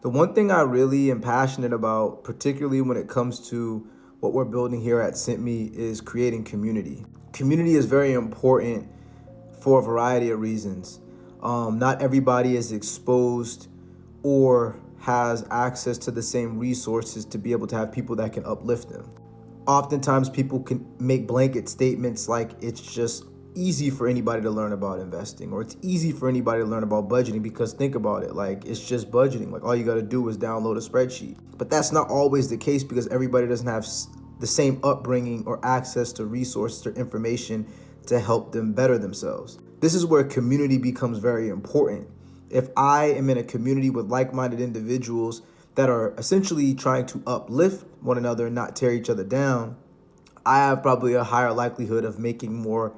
The one thing I really am passionate about, particularly when it comes to what we're building here at SimpMe, is creating community. Community is very important for a variety of reasons. Not everybody is exposed or has access to the same resources to be able to have people that can uplift them. Oftentimes people can make blanket statements like it's just easy for anybody to learn about investing, or it's easy for anybody to learn about budgeting, because think about it, like it's just budgeting. Like all you got to do is download a spreadsheet. But that's not always the case, because everybody doesn't have the same upbringing or access to resources or information to help them better themselves. This is where community becomes very important. If I am in a community with like-minded individuals that are essentially trying to uplift one another and not tear each other down, I have probably a higher likelihood of making more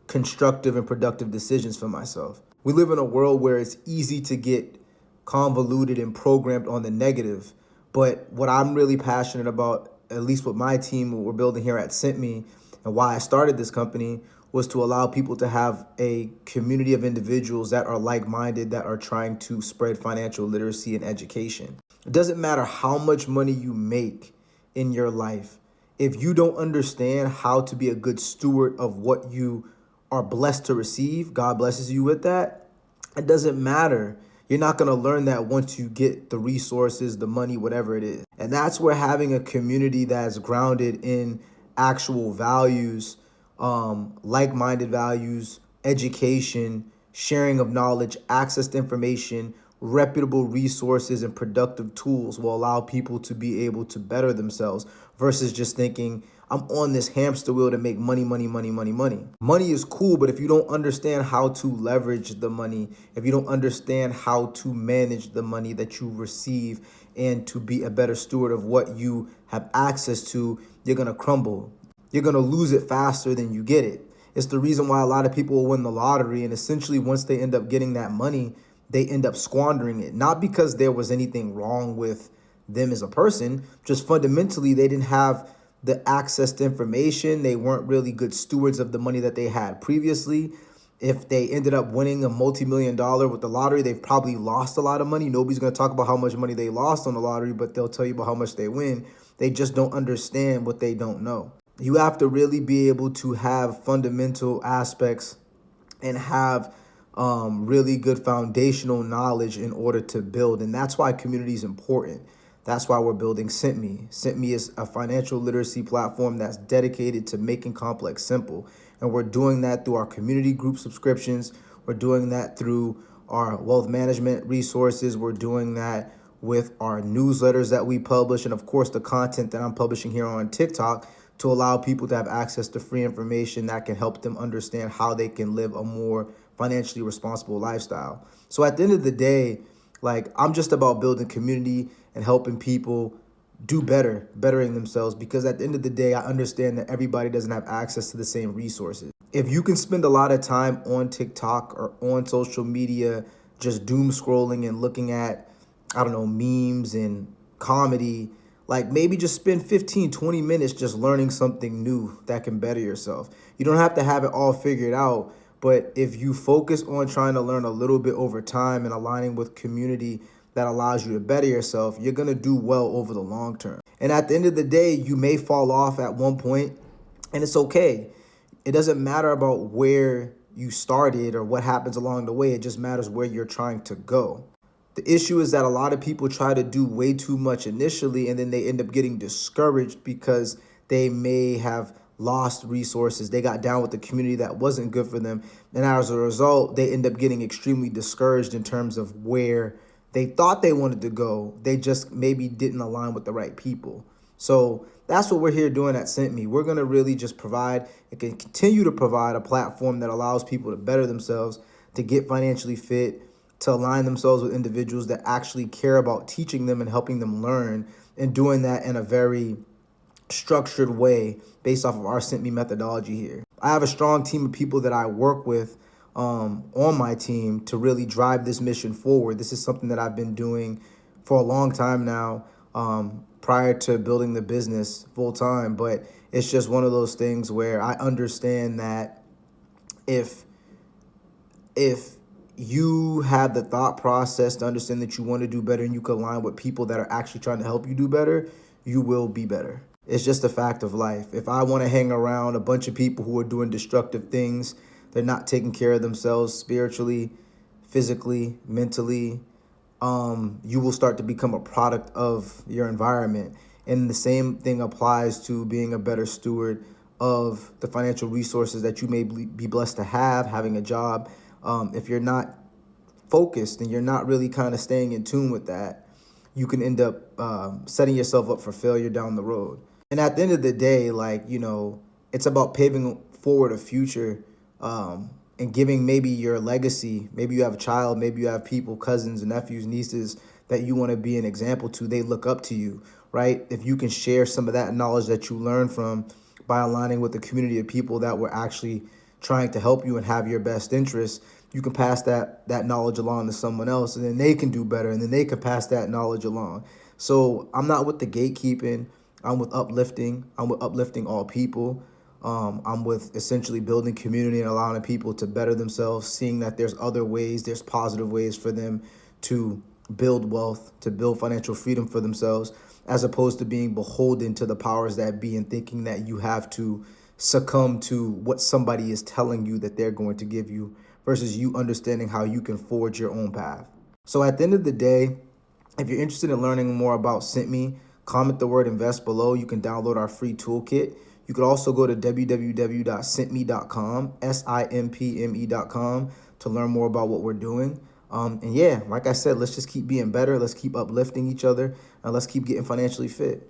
constructive and productive decisions for myself. We live in a world where it's easy to get convoluted and programmed on the negative. But what I'm really passionate about, at least with my team, what we're building here at SimpMe, and why I started this company, was to allow people to have a community of individuals that are like-minded, that are trying to spread financial literacy and education. It doesn't matter how much money you make in your life. If you don't understand how to be a good steward of what you are blessed to receive, God blesses you with that, it doesn't matter. You're not going to learn that once you get the resources, the money, whatever it is. And that's where having a community that's grounded in actual values, like-minded values, education, sharing of knowledge, access to information, reputable resources, and productive tools will allow people to be able to better themselves, versus just thinking, I'm on this hamster wheel to make money, money, money, money, money. Money is cool, but if you don't understand how to leverage the money, if you don't understand how to manage the money that you receive and to be a better steward of what you have access to, you're going to crumble. You're going to lose it faster than you get it. It's the reason why a lot of people will win the lottery, and essentially once they end up getting that money, they end up squandering it. Not because there was anything wrong with them as a person, just fundamentally they didn't have the access to information. They weren't really good stewards of the money that they had previously. If they ended up winning a multi-million-dollar with the lottery, they've probably lost a lot of money. Nobody's going to talk about how much money they lost on the lottery, but they'll tell you about how much they win. They just don't understand what they don't know. You have to really be able to have fundamental aspects and have really good foundational knowledge in order to build. And that's why community is important. That's why we're building SimpMe. SimpMe is a financial literacy platform that's dedicated to making complex simple. And we're doing that through our community group subscriptions. We're doing that through our wealth management resources. We're doing that with our newsletters that we publish. And of course, the content that I'm publishing here on TikTok, to allow people to have access to free information that can help them understand how they can live a more financially responsible lifestyle. So at the end of the day, like, I'm just about building community and helping people do better, bettering themselves, because at the end of the day, I understand that everybody doesn't have access to the same resources. If you can spend a lot of time on TikTok or on social media just doom scrolling and looking at, I don't know, memes and comedy, like maybe just spend 15, 20 minutes just learning something new that can better yourself. You don't have to have it all figured out, but if you focus on trying to learn a little bit over time and aligning with community that allows you to better yourself, you're going to do well over the long term. And at the end of the day, you may fall off at one point, and it's okay. It doesn't matter about where you started or what happens along the way. It just matters where you're trying to go. The issue is that a lot of people try to do way too much initially, and then they end up getting discouraged because they may have lost resources. They got down with the community that wasn't good for them. And as a result, they end up getting extremely discouraged in terms of where they thought they wanted to go. They just maybe didn't align with the right people. So that's what we're here doing at SimpMe. We're going to really just provide and can continue to provide a platform that allows people to better themselves, to get financially fit, to align themselves with individuals that actually care about teaching them and helping them learn, and doing that in a very structured way based off of our SimpMe methodology here. I have a strong team of people that I work with on my team to really drive this mission forward. This is something that I've been doing for a long time now, prior to building the business full time. But it's just one of those things where I understand that if you have the thought process to understand that you want to do better and you can align with people that are actually trying to help you do better, you will be better. It's just a fact of life. If I want to hang around a bunch of people who are doing destructive things, they're not taking care of themselves spiritually, physically, mentally, you will start to become a product of your environment. And the same thing applies to being a better steward of the financial resources that you may be blessed to have, having a job. If you're not focused and you're not really kind of staying in tune with that, you can end up setting yourself up for failure down the road. And at the end of the day, like, it's about paving forward a future, and giving maybe your legacy. Maybe you have a child, maybe you have people, cousins, nephews, nieces that you want to be an example to. They look up to you, right? If you can share some of that knowledge that you learned from by aligning with the community of people that were actually trying to help you and have your best interests, you can pass that knowledge along to someone else, and then they can do better, and then they can pass that knowledge along. So I'm not with the gatekeeping. I'm with uplifting. I'm with uplifting all people. I'm with essentially building community and allowing people to better themselves, seeing that there's other ways, there's positive ways for them to build wealth, to build financial freedom for themselves, as opposed to being beholden to the powers that be and thinking that you have to succumb to what somebody is telling you that they're going to give you versus you understanding how you can forge your own path. So at the end of the day, if you're interested in learning more about SimpMe, comment the word invest below. You can download our free toolkit. You could also go to www.simpme.com, SimpMe.com, to learn more about what we're doing. And yeah, like I said, let's just keep being better. Let's keep uplifting each other, and let's keep getting financially fit.